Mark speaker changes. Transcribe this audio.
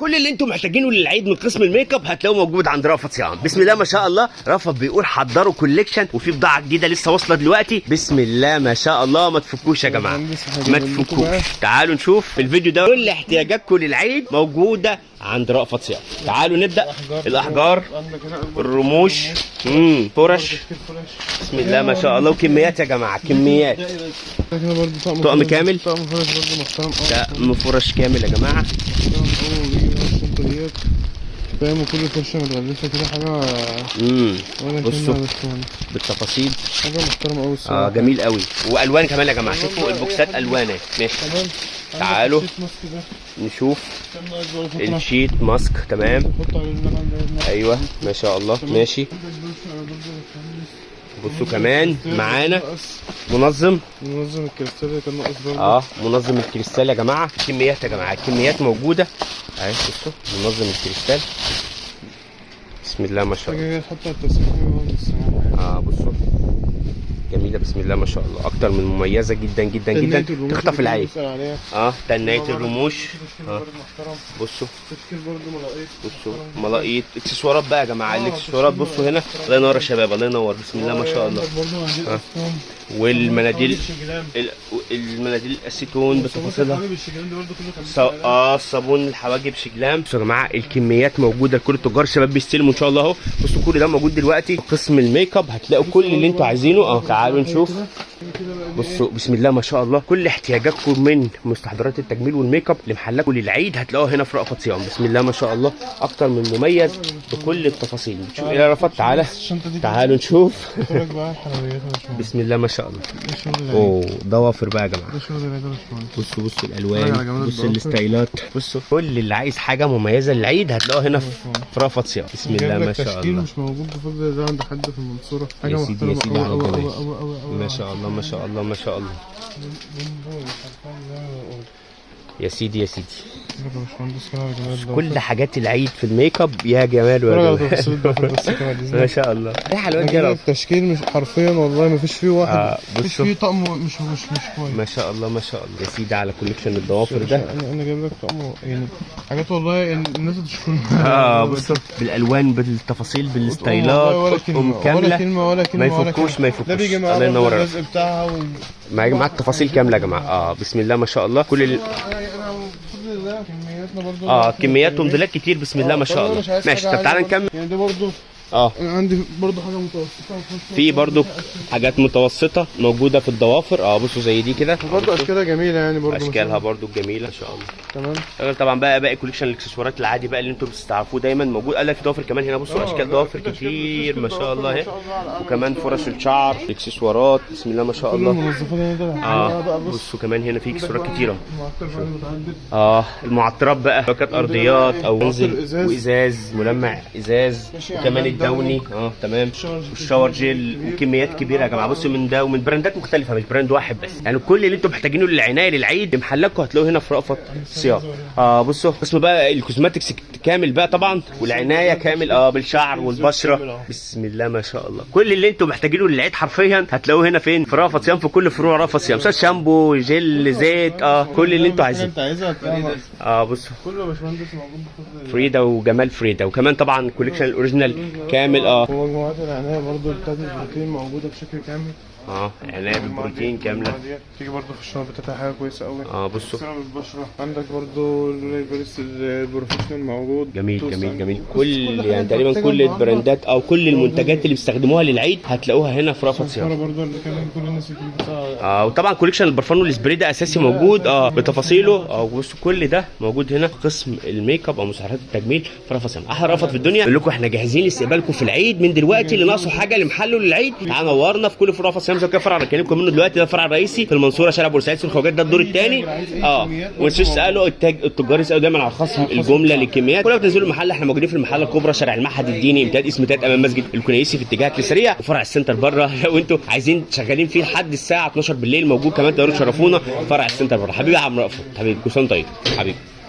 Speaker 1: كل اللي انتم محتاجينه للعيد من قسم الميك اب هتلاقوه موجود عند رأفت صيام. بسم الله ما شاء الله. رأفت بيقول حضروا كوليكشن وفي بضاعه جديده لسه واصله دلوقتي. بسم الله ما شاء الله. ما تفكوش يا جماعه، ما تفكوش. تعالوا نشوف في الفيديو ده كل احتياجاتكم للعيد موجوده عند رأفت صيام. تعالوا نبدا. الاحجار، الرموش، فرش. بسم الله ما شاء الله. وكميات يا جماعه، كميات. طقم كامل، طقم فرش كامل يا جماعه.
Speaker 2: فاهم، وكل فرشه متغلفه كده حاجه.
Speaker 1: بصوا بالتفاصيل،
Speaker 2: حاجه محترمه قوي الصراحه.
Speaker 1: جميل قوي. والوان كمان يا جماعه. شوفوا البوكسات الوان. ماشي، تعالوا نشوف الشيت ماسك. تمام، ايوه ما شاء الله. ماشي، بصوا كمان معانا منظم
Speaker 2: الكريستال. كان ناقص برضه
Speaker 1: منظم الكريستال يا جماعه. كميات يا جماعه، الكميات موجوده اهي. بصوا منظم الكريستال. بسم الله ما شاء الله. بصوا جميله. بسم الله ما شاء الله. اكتر من مميزه جدا جدا جدا. تخطف العين. تنايه الرموش. بصوا ملاقيط اكسسوارات بقى يا جماعه. الاكسسوارات بصوا هنا. الله ينور يا شباب، الله ينور. بسم الله ما شاء الله. والمناديل، المناديل الاسيتون بتفاصيلها. صابون الحواجب شجلام. بصوا يا جماعه الكميات موجوده لكل التجار. شباب بيستلموا ان شاء الله اهو. بصوا كل ده موجود دلوقتي. قسم الميك اب هتلاقوا كل اللي انتوا عايزينه. تعالوا نشوف. بصوا بسم الله ما شاء الله. كل احتياجاتكم من مستحضرات التجميل والميك اب لمحلاتكم للعيد هتلاقوها هنا في رأفت صيام. بسم الله ما شاء الله. اكتر من مميز بكل التفاصيل. شوف ايه يا رأفت. تعالوا نشوف. بسم الله ما شاء الله. ضوافر بقى يا جماعه. بصوا الالوان، بصوا الستايلات. بصوا كل اللي عايز حاجه مميزه للعيد هتلاقوها هنا في رأفت صيام. بسم الله ما شاء الله.
Speaker 2: مش موجود بفضل ده عند حد في المنصوره. حاجه
Speaker 1: يا سيدي يا سيدي على الجمال. ما شاء الله ما شاء الله ما شاء الله. يا سيدي يا سيدي. كل حاجات العيد في الميك اب يا جمال ويا جمال. ما شاء الله. ايه حلوات دي.
Speaker 2: التشكيل مش حرفيا والله ما فيش فيه واحد. مفيش فيه طقم مش كويس.
Speaker 1: ما شاء الله ما شاء الله يا سيدي على كوليكشن الضوافر ده.
Speaker 2: انا جايب لك طقم يعني حاجات والله يعني الناس تشكرها.
Speaker 1: بصوا بالالوان بالتفاصيل بالستايلات كامله.
Speaker 2: ولا كلمه
Speaker 1: ما يفكوش.
Speaker 2: ده بيجي معاه اللزق بتاعها
Speaker 1: معاك التفاصيل كامله يا جماعه. بسم الله ما شاء الله. كل كمياتنا برضو كميات وموديلات كتير. بسم الله ما شاء الله. ماشي، طب تعالى نكمل.
Speaker 2: يعني ده برضو عندي برضو حاجه متوسطه.
Speaker 1: في برضو حاجات متوسطه موجوده في الضوافر. بصوا زي دي كده.
Speaker 2: برضو اشكالها جميله يعني. برضو
Speaker 1: اشكالها برضو جميله ان شاء الله.
Speaker 2: تمام.
Speaker 1: طبعا بقى باقي كوليكشن الاكسسوارات العادي بقى اللي انتم بتستعرفوه دايما موجود. قال في ضوافر كمان هنا. بصوا اشكال ضوافر كتير ما شاء الله اهي. وكمان فرش الشعر، الاكسسوارات. بسم الله ما شاء الله. بصوا كمان هنا في اكسسوارات كتيره. المعطرات بقى، باكات ارضيات او منزل وازاز ملمع ازاز. وكمان الدوني. تمام. والشاور جيل. وكميات كبيره يا جماعه. بصوا من ده ومن براندات مختلفه، مش براند واحد بس. يعني كل اللي انتم محتاجينه للعنايه للعيد محلكم هتلاقوه هنا في رأفت صيام. بصوا قسم بقى الكوزماتكس كامل بقى طبعا، والعنايه كامل بالشعر والبشره. بسم الله ما شاء الله. كل اللي انتم محتاجينه للعيد حرفيا هتلاقوه هنا فين؟ في رأفت صيام. في كل فروع رأفت صيام، سواء شامبو، جل، زيت. كل اللي انتم عايزينه. بصوا
Speaker 2: كله يا باشمهندس موجود.
Speaker 1: فريدا وجمال فريدا. وكمان طبعا كوليكشن الاوريجينال كامل.
Speaker 2: ومجموعات العنايه برضو بتاعت البروتين موجوده بشكل كامل.
Speaker 1: عنايه بالبروتين كامله.
Speaker 2: تيجي برضو في الشنطه بتاعتها حاجه كويسه قوي.
Speaker 1: بصوا
Speaker 2: بالبشره. عندك برضو البريس البروفيشنال موجود.
Speaker 1: جميل. كل يعني تقريبا كل البراندات او كل المنتجات اللي بيستخدموها للعيد هتلاقوها هنا في رأفت صيام.
Speaker 2: برضو اللي كمان كل الناس
Speaker 1: وطبعا كوليكشن البرفان والسبراي ده اساسي موجود بتفاصيله. بصوا كل ده موجود هنا في قسم الميك اب او مستحضرات التجميل في رأفت صيام. احلى رأفت في الدنيا. بقول لكم احنا جاهزين لاستقبالكم في العيد من دلوقتي. اللي ناقصه حاجه لمحله للعيد تعالوا نورنا في كل فروع رأفت صيام. زي كده فرع بكلمكم منه دلوقتي، ده الفرع الرئيسي في المنصوره شارع بورسعيد سوق الخواجات. ده الدور الثاني. ومش تسالوا التجار يسالوا دايما على خصم الجمله للكميات. كلها بتنزلوا المحل. احنا موجودين في المحل الكبرى شارع المعهد الديني امتداد اسم امتداد امام مسجد الكنيسي في اتجاه السريع. وفرع السنتر بره لو انتوا عايزين شغالين فيه لحد الساعه 12 بالليل موجود كمان. تقدروا تشرفونا فرع السنتر بره. حبيبي يا عم رأفت، حبيبي كل سنه طيب حبيبي.